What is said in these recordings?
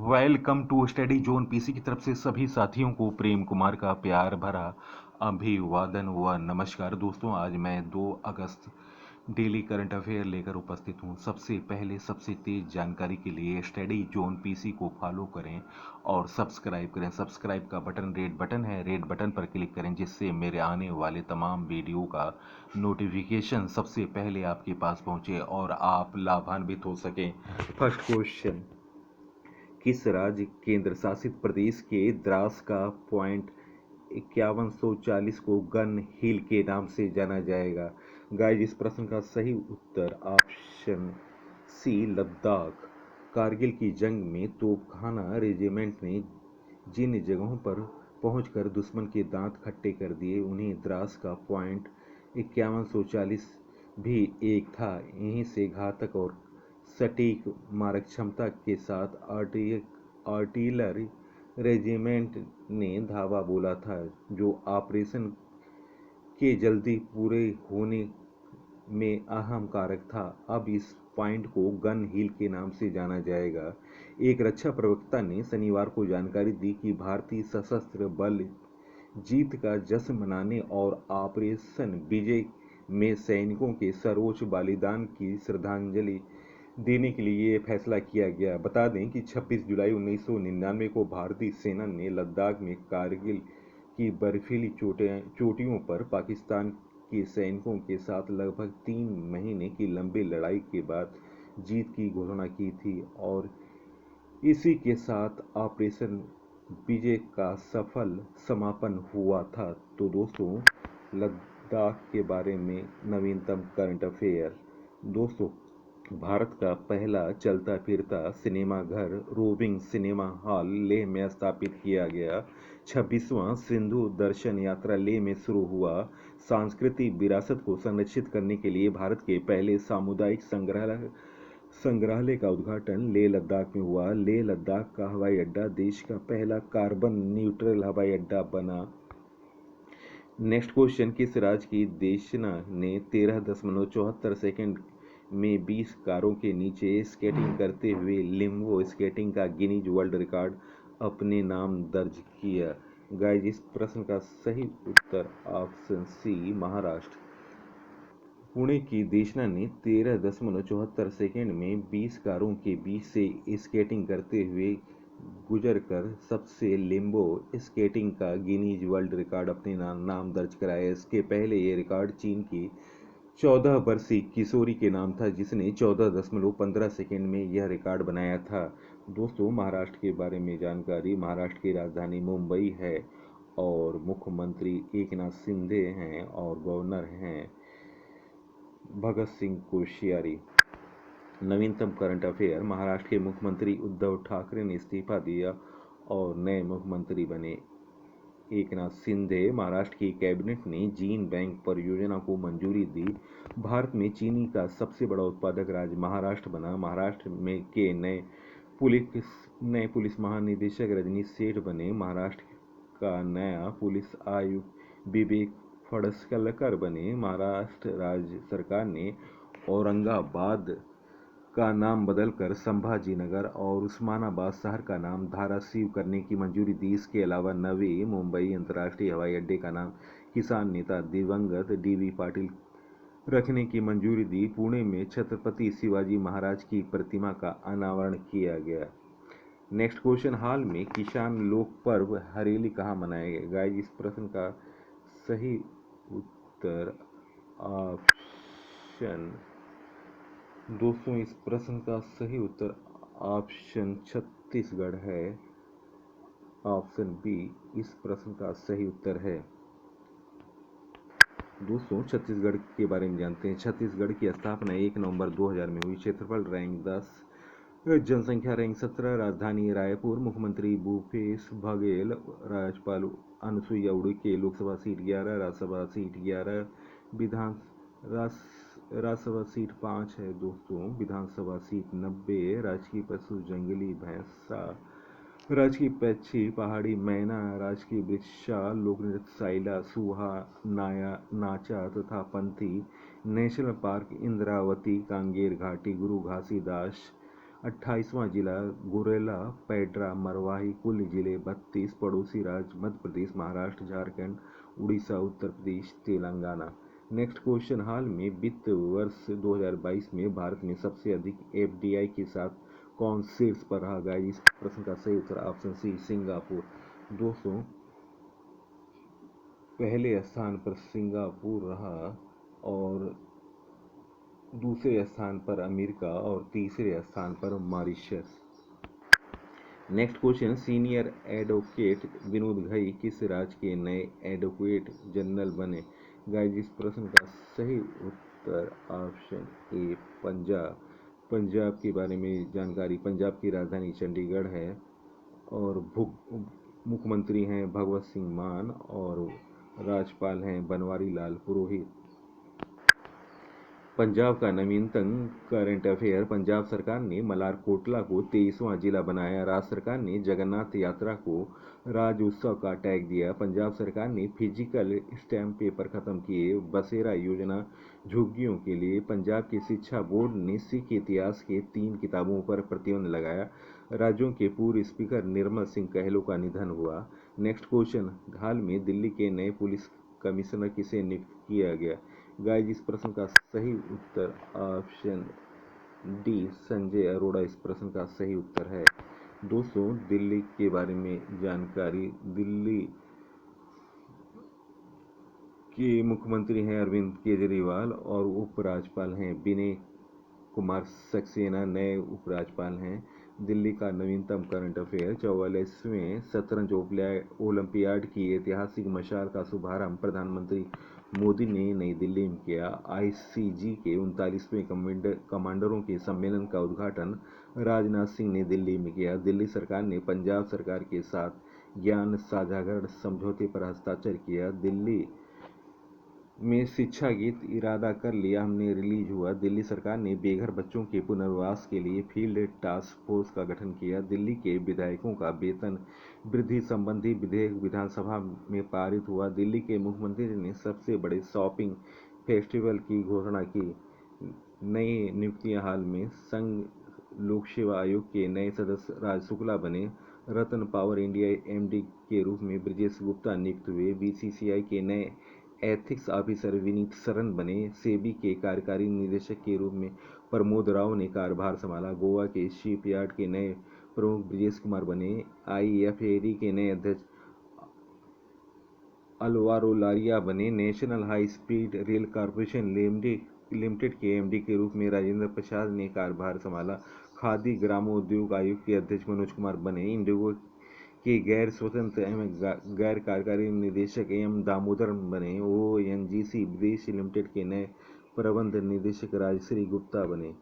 Welcome to study zone PC की तरफ से सभी साथियों को प्रेम कुमार का प्यार भरा अभिवादन व नमस्कार। दोस्तों, आज मैं 2 अगस्त डेली करंट अफेयर लेकर उपस्थित हूं। सबसे पहले सबसे तेज जानकारी के लिए स्टडी जोन पीसी को फॉलो करें और सब्सक्राइब करें। सब्सक्राइब का बटन रेड बटन है, रेड बटन पर क्लिक करें जिससे मेरे आने वाले तमाम वीडियो का नोटिफिकेशन सबसे पहले आपके पास पहुंचे और आप लाभान्वित हो सकें। फर्स्ट क्वेश्चन, किस राज्य केंद्र शासित प्रदेश के द्रास का पॉइंट 5140 को गन हिल के नाम से जाना जाएगा? गाइस, इस प्रश्न का सही उत्तर ऑप्शन सी, लद्दाख। कारगिल की जंग में तोपखाना रेजिमेंट ने जिन जगहों पर पहुंचकर दुश्मन के दांत खट्टे कर दिए, उन्हीं द्रास का पॉइंट 5140 भी एक था। यहीं से घातक और सटीक मारक क्षमता के साथ आर्टिलरी रेजिमेंट ने धावा बोला था, जो ऑपरेशन के जल्दी पूरे होने में अहम कारक था। अब इस पॉइंट को गन हिल के नाम से जाना जाएगा। एक रक्षा प्रवक्ता ने शनिवार को जानकारी दी कि भारतीय सशस्त्र बल जीत का जश्न मनाने और ऑपरेशन विजय में सैनिकों के सर्वोच्च बलिदान की श्रद्धांजलि देने के लिए ये फैसला किया गया। बता दें कि 26 जुलाई 1999 को भारतीय सेना ने लद्दाख में कारगिल की बर्फीली चोटियों पर पाकिस्तान के सैनिकों के साथ लगभग 3 महीने की लंबी लड़ाई के बाद जीत की घोषणा की थी और इसी के साथ ऑपरेशन विजय का सफल समापन हुआ था। तो दोस्तों, लद्दाख के बारे में नवीनतम करंट अफेयर। दोस्तों, भारत का पहला चलता फिरता सिनेमाघर रोविंग सिनेमा हॉल लेह में स्थापित किया गया। 26वां सिंधु दर्शन यात्रा लेह में शुरू हुआ। सांस्कृतिक विरासत को संरक्षित करने के लिए भारत के पहले सामुदायिक संग्रहालय का उद्घाटन लेह लद्दाख में हुआ। लेह लद्दाख का हवाई अड्डा देश का पहला कार्बन न्यूट्रल हवाई अड्डा बना। नेक्स्ट क्वेश्चन, किस राज्य की देशना ने 13.74 सेकंड में 20 कारों के नीचे स्केटिंग करते हुए लिम्बो स्केटिंग का गिनीज वर्ल्ड रिकॉर्ड अपने नाम दर्ज किया? गाइस, इस प्रश्न का सही उत्तर ऑप्शन सी, महाराष्ट्र। पुणे की देशना ने 13.74 सेकंड में 20 कारों के बीच से स्केटिंग करते हुए गुजरकर सबसे लिम्बो स्केटिंग का गिनीज वर्ल्ड रिकॉर्ड अपने नाम दर्ज कराया। इसके पहले ये रिकॉर्ड चीन की 14 वर्षीय किशोरी के नाम था, जिसने 14.15 सेकंड में यह रिकॉर्ड बनाया था। दोस्तों, महाराष्ट्र के बारे में जानकारी। महाराष्ट्र की राजधानी मुंबई है और मुख्यमंत्री एकनाथ शिंदे हैं और गवर्नर हैं भगत सिंह कोश्यारी। नवीनतम करंट अफेयर, महाराष्ट्र के मुख्यमंत्री उद्धव ठाकरे ने इस्तीफा दिया और नए मुख्यमंत्री बने एकनाथ शिंदे। महाराष्ट्र की कैबिनेट ने जीन बैंक परियोजना को मंजूरी दी। भारत में चीनी का सबसे बड़ा उत्पादक राज्य महाराष्ट्र बना। महाराष्ट्र में के नए पुलिस महानिदेशक रजनीश सेठ बने। महाराष्ट्र का नया पुलिस आयुक्त विवेक फणसलकर बने। महाराष्ट्र राज्य सरकार ने औरंगाबाद का नाम बदलकर संभाजीनगर और उस्मानाबाद शहर का नाम धाराशिव करने की मंजूरी दी। इसके अलावा नवी मुंबई अंतर्राष्ट्रीय हवाई अड्डे का नाम किसान नेता दिवंगत डीवी पाटिल रखने की मंजूरी दी। पुणे में छत्रपति शिवाजी महाराज की प्रतिमा का अनावरण किया गया। नेक्स्ट क्वेश्चन, हाल में किसान लोक पर्व हरेली कहाँ मनाया गया? गाइस, इस प्रश्न का सही उत्तर ऑप्शन दोस्तों, इस प्रश्न का सही उत्तर ऑप्शन छत्तीसगढ़ है। ऑप्शन बी इस प्रश्न का सही उत्तर है। दोस्तों, छत्तीसगढ़ के बारे में जानते हैं। छत्तीसगढ़ की स्थापना 1 नवंबर 2000 में हुई। क्षेत्रफल रैंक 10, जनसंख्या रैंक 17, राजधानी रायपुर, मुख्यमंत्री भूपेश बघेल, राज्यपाल Anusuiya Uikey, Lok Sabha seat 11, Rajya Sabha seat 11, Rajya Sabha seat 5 है दोस्तों, विधानसभा सीट 90, राजकीय पशु जंगली भैंसा, राजकीय पक्षी पहाड़ी मैना, राजकीय वृक्ष लोकनृत्य साइला, सुहा, नाचा तथा पंथी। नेशनल पार्क इंद्रावती, कांगेर घाटी, गुरु घासीदास 28वां जिला गुरेला, पैड्रा, मरवाही। कुल जिले 32। पड़ोसी राज्य मध्य प्रदेश, महाराष्ट्र, झारखंड, उड़ीसा, उत्तर प्रदेश, तेलंगाना। नेक्स्ट क्वेश्चन, हाल में वित्त वर्ष 2022 में भारत में सबसे अधिक एफडीआई के साथ कौन शीर्ष पर रहा? गाइस, इस प्रश्न का सही उत्तर ऑप्शन सी, सिंगापुर। दोस्तों, पहले स्थान पर सिंगापुर रहा और दूसरे स्थान पर अमेरिका और तीसरे स्थान पर Mauritius. Next question, senior advocate Vinod Ghai किस राज्य के नए एडवोकेट जनरल बने? गाइस, इस प्रश्न का सही उत्तर ऑप्शन ए, पंजाब। पंजाब के बारे में जानकारी, पंजाब की राजधानी चंडीगढ़ है और मुख्यमंत्री हैं भगवत सिंह मान और राज्यपाल हैं बनवारी लाल पुरोहित। पंजाब का नवीनतम करंट अफेयर, पंजाब सरकार ने मलारकोटला को 23वां जिला बनाया। राज्य सरकार ने जगन्नाथ यात्रा को राज्य उत्सव का टैग दिया। पंजाब सरकार ने फिजिकल स्टैम्प पेपर खत्म किए। बसेरा योजना झुग्गियों के लिए। पंजाब के शिक्षा बोर्ड ने सिख इतिहास के 3 किताबों पर प्रतिबंध लगाया। राज्यों के पूर्व स्पीकर निर्मल सिंह कहलों का निधन हुआ। नेक्स्ट क्वेश्चन, हाल में दिल्ली के नए पुलिस कमिश्नर किसे नियुक्त किया गया? गाइस, इस प्रश्न का सही उत्तर ऑप्शन डी, संजय अरोड़ा इस प्रश्न का सही उत्तर है। दोस्तों, दिल्ली के बारे में जानकारी, दिल्ली के मुख्यमंत्री हैं अरविंद केजरीवाल और उपराज्यपाल हैं विनय कुमार सक्सेना नए उपराज्यपाल हैं। दिल्ली का नवीनतम करंट अफेयर, 44वें शतरंज ओलंपियाड की ऐतिहासिक मशाल का शुभारंभ प्रधानमंत्री मोदी ने नई दिल्ली में किया। आईसीजी के 39वें कमांडरों के सम्मेलन का उद्घाटन राजनाथ सिंह ने दिल्ली में किया। दिल्ली सरकार ने पंजाब सरकार के साथ ज्ञान साझाकरण समझौते पर हस्ताक्षर किया। दिल्ली में शिक्षा गीत इरादा कर लिया हमने रिलीज हुआ। दिल्ली सरकार ने बेघर बच्चों के पुनर्वास के लिए फील्ड टास्क फोर्स का गठन किया। दिल्ली के विधायकों का वेतन वृद्धि संबंधी विधेयक विधानसभा में पारित हुआ। दिल्ली के मुख्यमंत्री ने सबसे बड़े शॉपिंग फेस्टिवल की घोषणा की। नई नियुक्तियां, हाल में संघ लोक सेवा आयोग के नए सदस्य राज शुक्ला बने। रतन पावर इंडिया एमडी के रूप में ब्रजेश गुप्ता नियुक्त हुए। बीसीसीआई के नए एथिक्स ऑफिसर विनीत सरन बने। सेबी के कार्यकारी निदेशक के रूप में प्रमोद राव ने कार्यभार संभाला। गोवा के शिपयार्ड के नए प्रमुख ब्रजेश कुमार बने। आईएफएडी के नए अध्यक्ष अलवारो लारिया बने। National high speed rail corporation limited के एमडी के रूप में राजेंद्र प्रसाद ने कार्यभार संभाला। खादी ग्रामोद्योग आयोग के अध्यक्ष मनोज कुमार बने। इंडिगो के गैर स्वतंत्र एवं गैर कार्यकारी निदेशक एम दामोदर बने। ओएनजीसी विदेशी लिमिटेड के नए प्रबंध निदेशक राजश्री गुप्ता बने।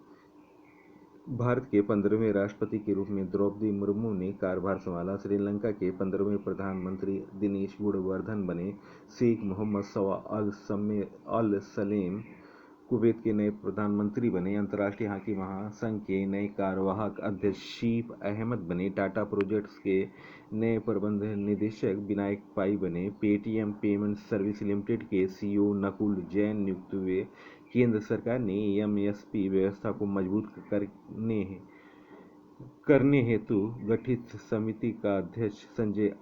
भारत के 15वें राष्ट्रपति के रूप में द्रौपदी मुर्मू ने कार्यभार संभाला। श्रीलंका के 15वें प्रधानमंत्री दिनेश गुणवर्धन बने। शेख मोहम्मद सवा अल सलेम कुवैत के नए प्रधानमंत्री बने। अंतर्राष्ट्रीय हॉकी महासंघ के नए कार्यवाहक अध्यक्ष शीफ अहमद बने। टाटा प्रोजेक्ट्स के नए प्रबंध निदेशक विनायक पाई बने। पेटीएम पेमेंट सर्विस लिमिटेड के सीईओ नकुल जैन नियुक्त हुए। केंद्र सरकार ने एमएसपी व्यवस्था को मजबूत करने हेतु गठित समिति का अध्यक्ष संजय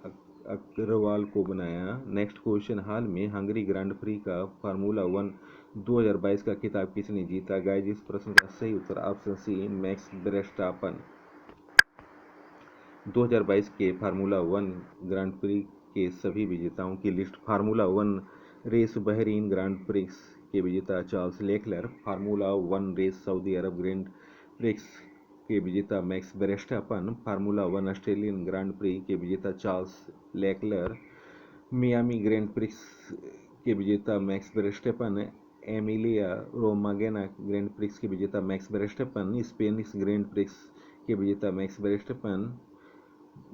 अग्रवाल को बनाया। नेक्स्ट क्वेश्चन, हाल में हंगरी ग्रांड प्री का फार्मूला 1 2022 का खिताब किसने जीता? गाइस, इस प्रश्न का सही उत्तर ऑप्शन सी, मैक्स वर्स्टैपन। 2022 के फार्मूला 1 ग्रांड प्री के सभी विजेताओं की list. Formula 1 race Bahrain grand prix के विजेता Charles Leclerc. Formula 1 race Saudi Arab grand prix के विजेता Max Verstappen. Formula 1 Australian grand prix के विजेता Charles Leclerc. Miami grand prix के विजेता Max Verstappen. Emilia Romagna grand prix के विजेता Max Verstappen. Spanish grand prix के विजेता Max Verstappen.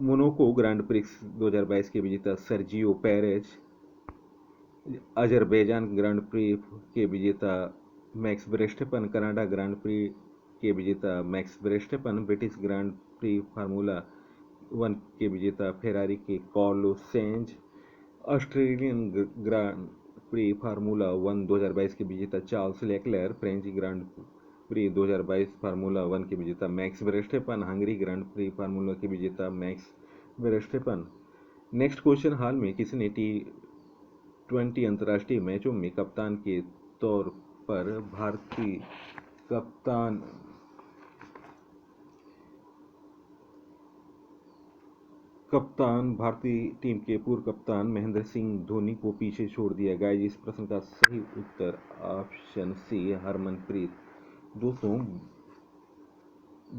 Monaco grand prix 2022 के विजेता Sergio Perez. Azerbaijan grand prix के विजेता Max Verstappen. Canada grand prix के विजेता Max Verstappen. British grand pre formula 1 के विजेता फेरारी के Carlos Sainz. Australian grand pre formula 1 2022 के विजेता Charles Leclerc. French grand pre 2022 formula 1 के विजेता max Verstappen, Hungary grand pre formula के विजेता मैक्स वर्स्टेपन। नेक्स्ट क्वेश्चन, हाल में किसने T20 अंतर्राष्ट्रीय मैचों में कप्तान के तौर पर भारतीय टीम के पूर्व कप्तान महेंद्र सिंह धोनी को पीछे छोड़ दिया? गाइस, इस प्रश्न का सही उत्तर ऑप्शन सी, हरमनप्रीत। दोस्तों,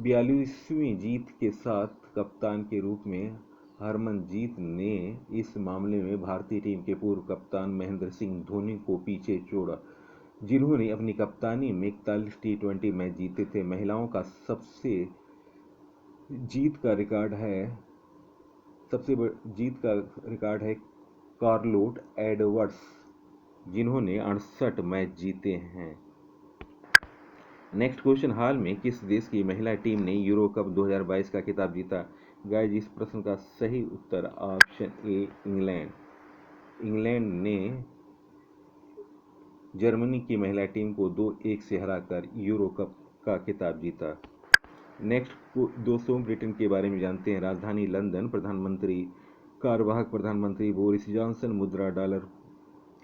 42वीं जीत के साथ कप्तान के रूप में हरमनजीत ने इस मामले में भारतीय टीम के पूर्व कप्तान महेंद्र सिंह धोनी को पीछे छोड़ा, जिन्होंने अपनी कप्तानी में 41 T20 मैच जीते थे। महिलाओं का सबसे जीत का रिकॉर्ड है कार्लोट एडवर्ड्स, जिन्होंने 68 मैच जीते हैं। नेक्स्ट क्वेश्चन, हाल में किस देश की महिला टीम ने यूरो कप 2022 का खिताब जीता? गाइस, इस प्रश्न का सही उत्तर ऑप्शन ए, इंग्लैंड। इंग्लैंड ने जर्मनी की महिला टीम को 2-1 से हराकर यूरो कप का खिताब जीता। नेक्स्ट दोस्तों, ब्रिटेन के बारे में जानते हैं। राजधानी लंदन, कार्यवाहक प्रधानमंत्री बोरिस जॉनसन, मुद्रा डॉलर।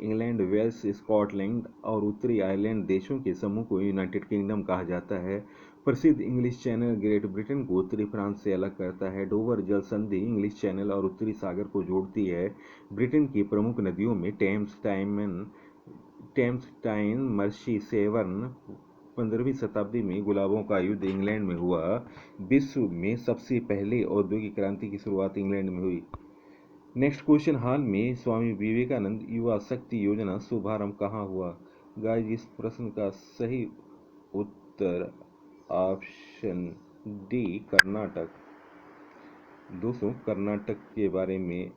इंग्लैंड, वेल्स, स्कॉटलैंड और उत्तरी आयरलैंड देशों के समूह को यूनाइटेड किंगडम कहा जाता है। प्रसिद्ध इंग्लिश चैनल ग्रेट ब्रिटेन को उत्तरी फ्रांस से अलग करता है। डोवर जल संधि इंग्लिश चैनल और उत्तरी सागर को जोड़ती है। ब्रिटेन की प्रमुख नदियों में टेम्स, टाइन, मर्सी, सेवर्न। 15वीं शताब्दी में गुलाबों का युद्ध इंग्लैंड में हुआ। विश्व में सबसे पहले औद्योगिक क्रांति की शुरुआत इंग्लैंड में हुई। नेक्स्ट क्वेश्चन, हाल में स्वामी विवेकानंद युवा शक्ति योजना शुभारंभ कहाँ हुआ? गाइस, इस प्रश्न का सही उत्तर ऑप्शन डी, कर्नाटक। दोस्तों, कर्नाटक के बारे में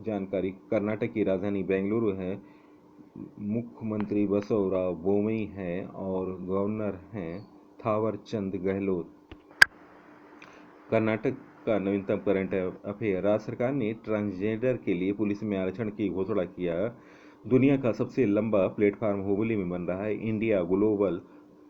जानकारी। कर्नाटक की राजधानी बेंगलुरु है। मुख्यमंत्री बसवराज बोमई हैं और गवर्नर हैं थावर चंद गहलोत। कर्नाटक का नवीनतम करंट अफेयर, राज्य सरकार ने ट्रांसजेंडर के लिए पुलिस में आरक्षण की घोषणा किया। दुनिया का सबसे लंबा प्लेटफॉर्म हुबली में बन रहा है। इंडिया ग्लोबल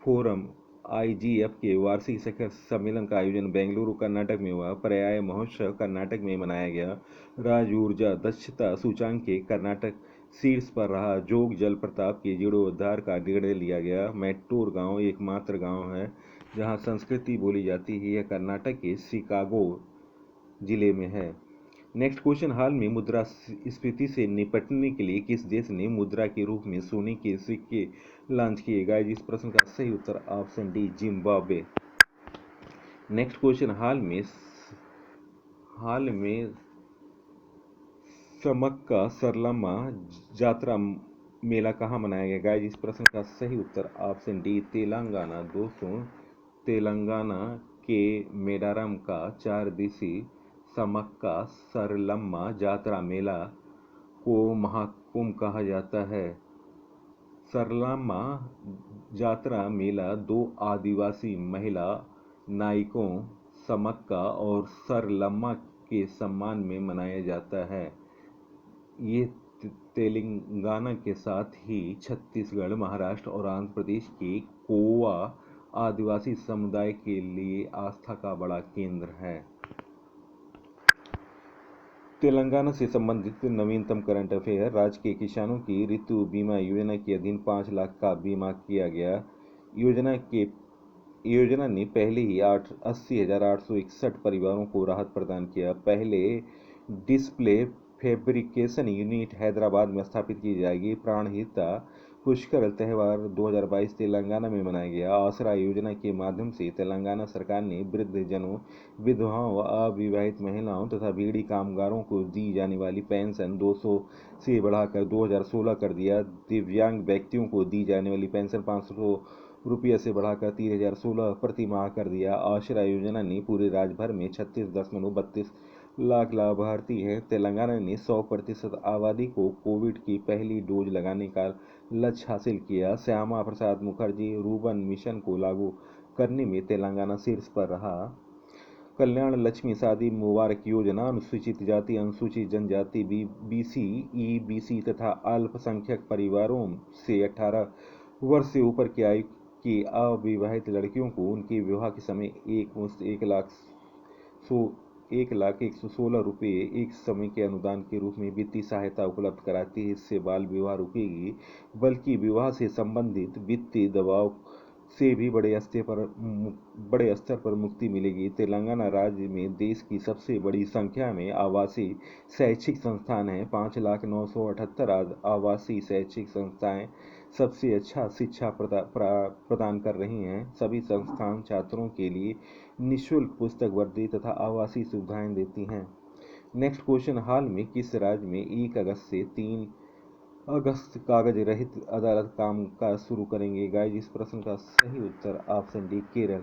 फोरम IGF के वार्षिक शिखर सम्मेलन का आयोजन बेंगलुरु कर्नाटक में हुआ। पर्याय महोत्सव कर्नाटक में मनाया गया। राज्य ऊर्जा दक्षता सूचांक के कर्नाटक शीर्ष पर रहा। जोग जलप्रपात के जीर्णोद्धार का निर्णय लिया गया। मैट्टूर गांव एकमात्र गांव है जहां संस्कृति बोली जाती है। यह कर्नाटक के शिकागो जिले में है। नेक्स्ट क्वेश्चन, हाल में मुद्रास्फीति से निपटने के लिए किस देश ने मुद्रा के रूप में सोने के सिक्के लॉन्च किए? गाइस, इस प्रश्न का सही उत्तर option D, Zimbabwe. Next question, हाल में समक्का सरलम्मा जात्रा मेला कहाँ मनाया गया? गाइस, इस प्रश्न का सही उत्तर ऑप्शन डी, तेलंगाना। दोस्तों, तेलंगाना के मेडारम का 4 दिवसीय समक्का सरलम्मा जात्रा मेला को महाकुंभ कहा जाता है। सरलम्मा जात्रा मेला 2 आदिवासी महिला नायकों समक्का और सरलम्मा के सम्मान में मनाया जाता है। ये तेलंगाना के साथ ही छत्तीसगढ़, महाराष्ट्र और आंध्र प्रदेश के कोवा आदिवासी समुदाय के लिए आस्था का बड़ा केंद्र है। तेलंगाना से संबंधित नवीनतम करंट अफेयर, राज्य के किसानों की ऋतु बीमा योजना के अधीन 5 लाख का बीमा किया गया। योजना ने पहले ही 80,861 परिवारों को राहत प्रदान किया। पहले डिस्प्ले फैब्रिकेशन यूनिट हैदराबाद में स्थापित की जाएगी। प्राणहिता पुष्कर त्यौहार 2022 तेलंगाना में मनाया गया। आसरा योजना के माध्यम से तेलंगाना सरकार ने वृद्धजनों, विधवाओं, अविवाहित महिलाओं तथा बीड़ी कामगारों को दी जाने वाली पेंशन 200 से बढ़ाकर 2016 कर दिया। दिव्यांग व्यक्तियों को दी जाने वाली पेंशन 500 रुपये से बढ़ाकर 3016 प्रति माह कर दिया। आसरा योजना ने पूरे राज्य भर में 36.32 लाख लाभार्थी हैं। तेलंगाना ने 100% आबादी को कोविड की पहली डोज लगाने का लक्ष्य हासिल किया। श्यामा प्रसाद मुखर्जी रूबन मिशन को लागू करने में तेलंगाना शीर्ष पर रहा। कल्याण लक्ष्मी शादी मुबारक योजना अनुसूचित जाति, अनुसूचित जनजाति, BC, EBC तथा अल्पसंख्यक परिवारों से 18 वर्ष से ऊपर की आयु कि अविवाहित लड़कियों को उनके विवाह के समय एक मुश्त 1,116 रुपये एक समय के अनुदान के रूप में वित्तीय सहायता उपलब्ध कराती है। इससे बाल विवाह रुकेगी, बल्कि विवाह से संबंधित वित्तीय दबाव से भी बड़े स्तर पर मुक्ति मिलेगी। तेलंगाना राज्य में देश की सबसे बड़ी संख्या में आवासीय शैक्षिक संस्थान हैं। 5,09,78 आवासीय शैक्षिक संस्थाएं सबसे अच्छा शिक्षा प्रदान कर रही हैं। सभी संस्थान छात्रों के लिए निःशुल्क पुस्तक, वर्दी तथा आवासीय सुविधाएं देती हैं। नेक्स्ट क्वेश्चन, हाल में किस राज्य में 1 अगस्त से 3 अगस्त कागज रहित अदालत काम काज शुरू करेंगे? गाइस, इस प्रश्न का सही उत्तर ऑप्शन डी, केरल।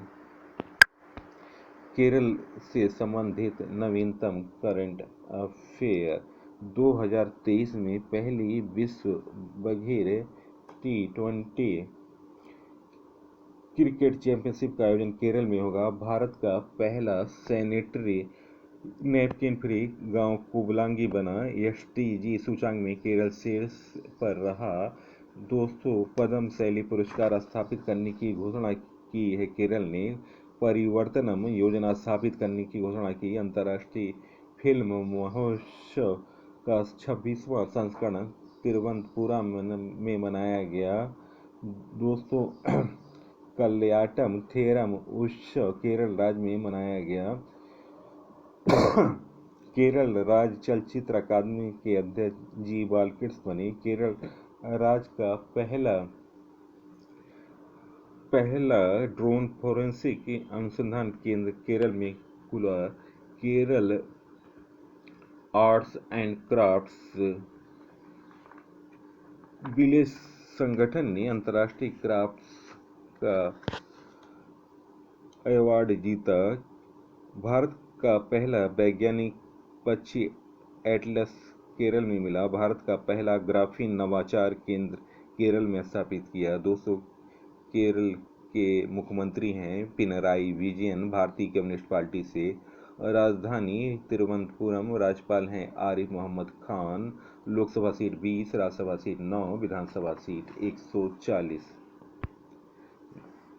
केरल से संबंधित नवीनतम करंट अफेयर, 2023 में पहली विश्व बघेर T20 क्रिकेट चैंपियनशिप का आयोजन केरल में होगा। भारत का पहला सैनिटरी नैपकिन फ्री गांव कोबलांगी बना। SDG सूचकांक में केरल शीर्ष पर रहा। दोस्तों, पद्म शैली पुरस्कार स्थापित करने की घोषणा की है केरल ने। परिवर्तनम योजना स्थापित करने की घोषणा की। अंतर्राष्ट्रीय फिल्म महोत्सव का 26वां संस्करण तिरुवनंतपुरम में मनाया गया। दोस्तों, कल्याटम थेरम उत्सव केरल राज्य में मनाया गया। केरल राज्य चलचित्र अकादमी के अध्यक्ष जी बालकृष्ण बने। केरल राज्य का पहला ड्रोन फोरेंसिक अनुसंधान केंद्र केरल में खुला। Kerala arts and crafts village संगठन ने अंतर्राष्ट्रीय क्राफ्ट्स का अवार्ड जीता। भारत का पहला वैज्ञानिक पक्षी एटलस केरल में मिला। भारत का पहला ग्राफीन नवाचार केंद्र केरल में स्थापित किया। दोस्तों, केरल के मुख्यमंत्री हैं पिनराई विजयन, भारतीय कम्युनिस्ट पार्टी से। राजधानी तिरुवनंतपुरम। राज्यपाल हैं आरिफ मोहम्मद खान। लोकसभा सीट 20, राज्यसभा सीट 9, विधानसभा सीट 140।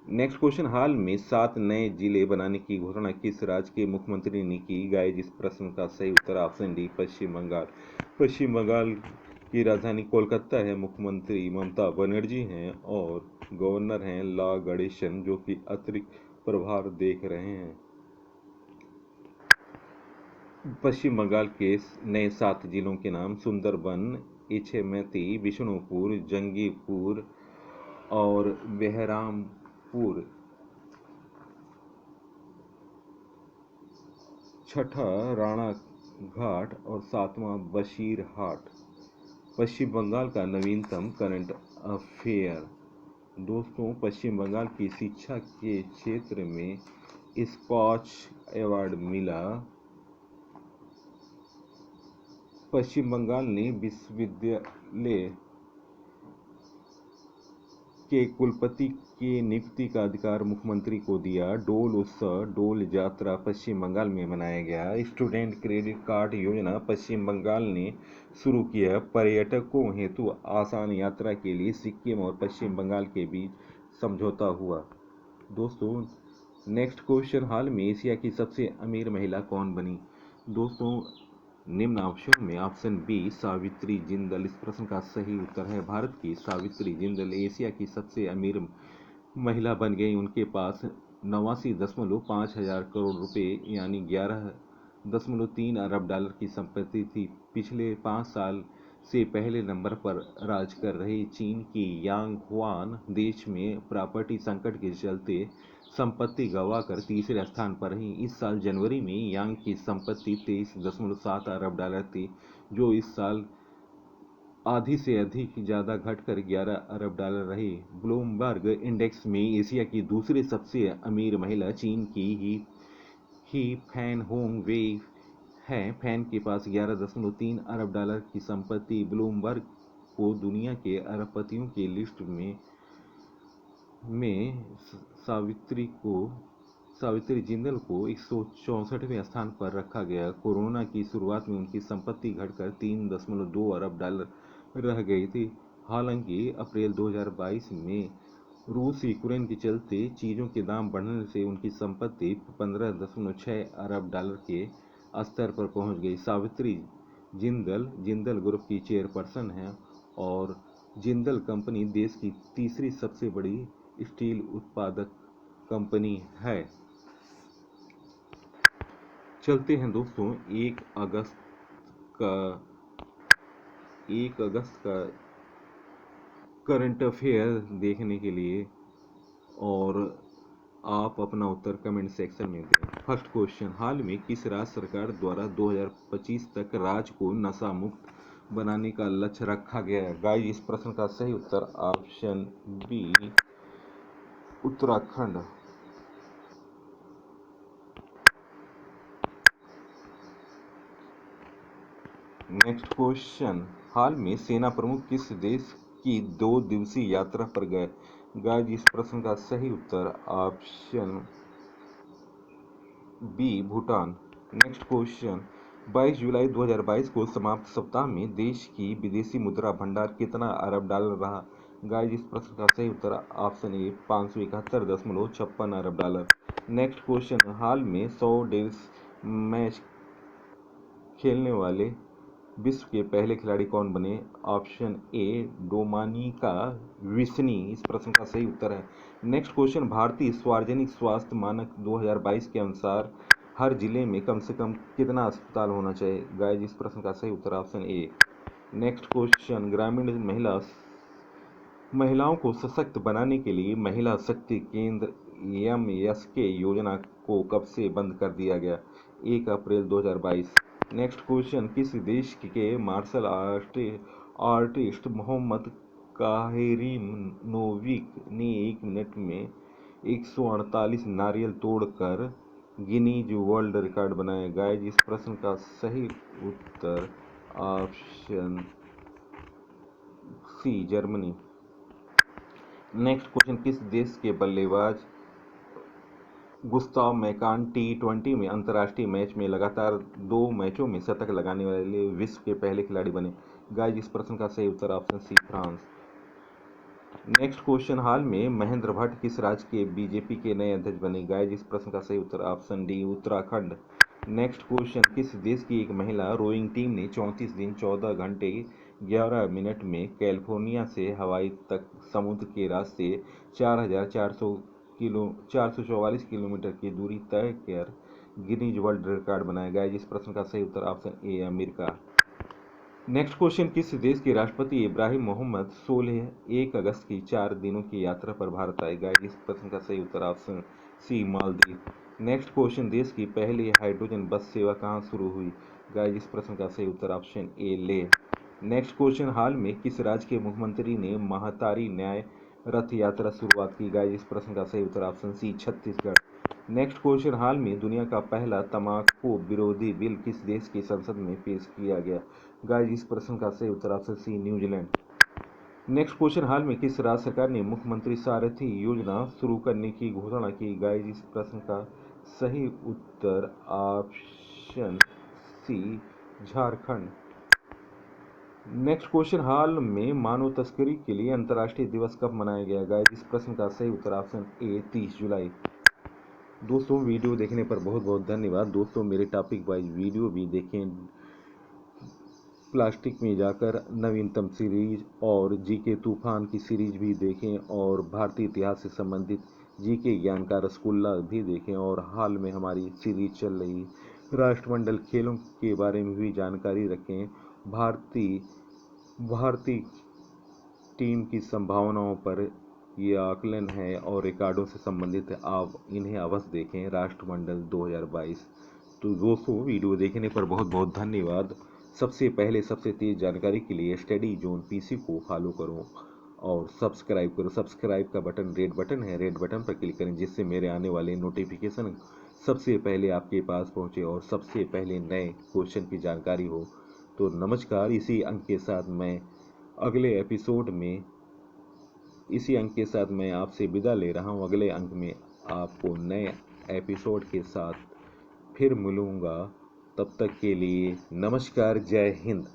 नेक्स्ट क्वेश्चन, हाल में 7 नए जिले बनाने की घोषणा किस राज्य के मुख्यमंत्री ने की? गाइस, इस प्रश्न का सही उत्तर ऑप्शन डी, पश्चिम बंगाल। पश्चिम बंगाल की राजधानी कोलकाता है। मुख्यमंत्री ममता बनर्जी हैं और गवर्नर हैं ला गणेशन, जो कि अतिरिक्त प्रभार देख रहे हैं। पश्चिम बंगाल के नए 7 जिलों के नाम: सुंदरबन, इछेमती, बिष्णुपुर, जंगीपुर और बहरामपुर। छठा राणाघाट और 7वां बशीरहाट। पश्चिम बंगाल का नवीनतम करंट अफेयर। दोस्तों, पश्चिम बंगाल की शिक्षा के क्षेत्र में स्कॉच अवार्ड मिला। पश्चिम बंगाल ने विश्वविद्यालय के कुलपति के नियुक्ति का अधिकार मुख्यमंत्री को दिया। डोल उत्सव, डोल यात्रा पश्चिम बंगाल में मनाया गया। स्टूडेंट क्रेडिट कार्ड योजना पश्चिम बंगाल ने शुरू किया। पर्यटकों हेतु आसान यात्रा के लिए सिक्किम और पश्चिम बंगाल के बीच समझौता हुआ। दोस्तों, नेक्स्ट क्वेश्चन, हाल में एशिया की सबसे अमीर महिला कौन बनी? दोस्तों, निम्न ऑप्शन में ऑप्शन बी, सावित्री जिंदल। इस प्रश्न का सही उत्तर है भारत की सावित्री जिंदल एशिया की सबसे अमीर महिला बन गई। उनके पास 89.5 हजार करोड़ रुपए यानी 11.3 अरब डॉलर की संपत्ति थी। पिछले 5 साल से पहले नंबर पर राज कर रही चीन की यांग हुआन देश में प्रॉपर्टी संकट के चलते संपत्ति गंवाकर तीसरे स्थान पर रही। इस साल जनवरी में यांग की संपत्ति 23.7 अरब डॉलर थी, जो इस साल आधी से अधिक ज़्यादा घटकर 11 अरब डॉलर रही। ब्लूमबर्ग इंडेक्स में एशिया की दूसरी सबसे अमीर महिला चीन की ही फैन होंगवेई है। फैन के पास 11.3 अरब डॉलर की संपत्ति ब्लूमबर्ग को दुनिया के अरबपतियों की लिस्ट में सावित्री जिंदल को 164वें स्थान पर रखा गया। कोरोना की शुरुआत में उनकी संपत्ति घटकर 3.2 अरब डॉलर रह गई थी। हालांकि अप्रैल 2022 में रूस यूक्रेन के चलते चीज़ों के दाम बढ़ने से उनकी संपत्ति 15.6 अरब डॉलर के स्तर पर पहुंच गई। सावित्री जिंदल जिंदल ग्रुप की चेयरपर्सन हैं और जिंदल कंपनी देश की तीसरी सबसे बड़ी स्टील उत्पादक कंपनी है। चलते हैं दोस्तों 1 अगस्त का करंट अफेयर देखने के लिए, और आप अपना उत्तर कमेंट सेक्शन में दें। फर्स्ट क्वेश्चन, हाल में किस राज्य सरकार द्वारा 2025 तक राज्य को नशा मुक्त बनाने का लक्ष्य रखा गया है? गाइस, इस प्रश्न का सही उत्तर option B, Uttarakhand. Next question, हाल में सेना प्रमुख किस देश की 2 दिवसीय यात्रा पर गए? गाइस, इस प्रश्न का सही उत्तर option B, Bhutan. Next question, 22 जुलाई 2022 को समाप्त सप्ताह में देश की विदेशी मुद्रा भंडार कितना अरब डॉलर रहा? गाइस, इस प्रश्न का सही उत्तर ऑप्शन ए, 571.56 अरब डॉलर। नेक्स्ट क्वेश्चन, हाल में 100 डेज मैच खेलने वाले विश्व के पहले खिलाड़ी कौन बने? ऑप्शन ए, डोमानिका विस्नी। इस प्रश्न का सही उत्तर है। नेक्स्ट क्वेश्चन, भारतीय सार्वजनिक स्वास्थ्य मानक 2022 के अनुसार हर जिले में कम से कम कितना अस्पताल होना चाहिए? गाइस, इस प्रश्न का सही उत्तर ऑप्शन ए। नेक्स्ट क्वेश्चन, ग्रामीण महिलाओं को सशक्त बनाने के लिए महिला शक्ति केंद्र MSK योजना को कब से बंद कर दिया गया? 1 अप्रैल 2022। नेक्स्ट क्वेश्चन, किस देश के मार्शल आर्टिस्ट मोहम्मद काहिरिनोविक ने 1 मिनट में 148 नारियल तोड़कर गिनीज वर्ल्ड रिकॉर्ड बनाया? गाइस, इस प्रश्न का सही उत्तर option C, Germany. Next question, किस देश के बल्लेबाज गुस्ताव मैकान T20 में अंतर्राष्ट्रीय मैच में लगातार 2 मैचों में शतक लगाने वाले विश्व के पहले खिलाड़ी बने? गाइस, इस प्रश्न का सही उत्तर option C, France. Next question, हाल में महेंद्र भट्ट किस राज्य के बीजेपी के नए अध्यक्ष बने? गाइस, इस प्रश्न का सही उत्तर option D, Uttarakhand. Next question, किस देश की एक महिला रोइंग टीम ने 34 दिन 14 घंटे 11 मिनट में कैलिफोर्निया से हवाई तक समुद्र के रास्ते 444 किलोमीटर की दूरी तय कर गिनीज वर्ल्ड रिकॉर्ड बनाया? गया? इस प्रश्न का सही उत्तर option A, America. Next question, किस देश के राष्ट्रपति इब्राहिम मोहम्मद सोलेह 1 अगस्त की 4 दिनों की यात्रा पर भारत आए? गाइस, इस प्रश्न का सही उत्तर option C, Maldives. Next question, देश की पहली हाइड्रोजन बस सेवा कहां शुरू हुई? गाइस, इस प्रश्न का सही उत्तर option A, Leh. Next question, हाल में किस राज्य के मुख्यमंत्री ने महतारी न्याय रथ यात्रा शुरुआत की? गाइस, इस प्रश्न का सही उत्तर option C, Chhattisgarh. Next question, हाल में दुनिया का पहला तंबाकू विरोधी बिल किस देश की संसद में पेश किया गया? गाइस, इस प्रश्न का सही उत्तर option C, New Zealand. Next question, हाल में किस राज्य सरकार ने मुख्यमंत्री सारथी योजना शुरू करने की घोषणा की? गाइस, इस प्रश्न का सही उत्तर option C, Jharkhand. Next question, हाल में मानव तस्करी के लिए अंतर्राष्ट्रीय दिवस कब मनाया गया? गाइस, इस प्रश्न का सही उत्तर ऑप्शन ए, 30 जुलाई। दोस्तों, वीडियो देखने पर बहुत बहुत धन्यवाद। दोस्तों, मेरे टॉपिक वाइज वीडियो भी देखें, प्लास्टिक में जाकर नवीनतम सीरीज और जीके तूफान की सीरीज भी देखें, और भारतीय इतिहास से संबंधित जीके ज्ञान का रसगुल्ला भी देखें, और हाल में हमारी सीरीज चल रही राष्ट्रमंडल खेलों के बारे में भी जानकारी रखें। भारतीय टीम की संभावनाओं पर ये आकलन है और रिकॉर्डों से संबंधित है, आप इन्हें अवश्य देखें, राष्ट्रमंडल 2022। तो दोस्तों, वीडियो देखने पर बहुत बहुत धन्यवाद। सबसे पहले सबसे तेज़ जानकारी के लिए स्टडी जोन PC को फॉलो करो और सब्सक्राइब करो। सब्सक्राइब का बटन रेड बटन है, रेड बटन पर क्लिक करें जिससे मेरे आने वाले नोटिफिकेशन सबसे पहले आपके पास पहुंचे और सबसे पहले नए क्वेश्चन की जानकारी हो। तो नमस्कार, इसी अंक के साथ मैं आपसे विदा ले रहा हूं। अगले अंक में आपको नए एपिसोड के साथ फिर मिलूंगा। तब तक के लिए नमस्कार, जय हिंद।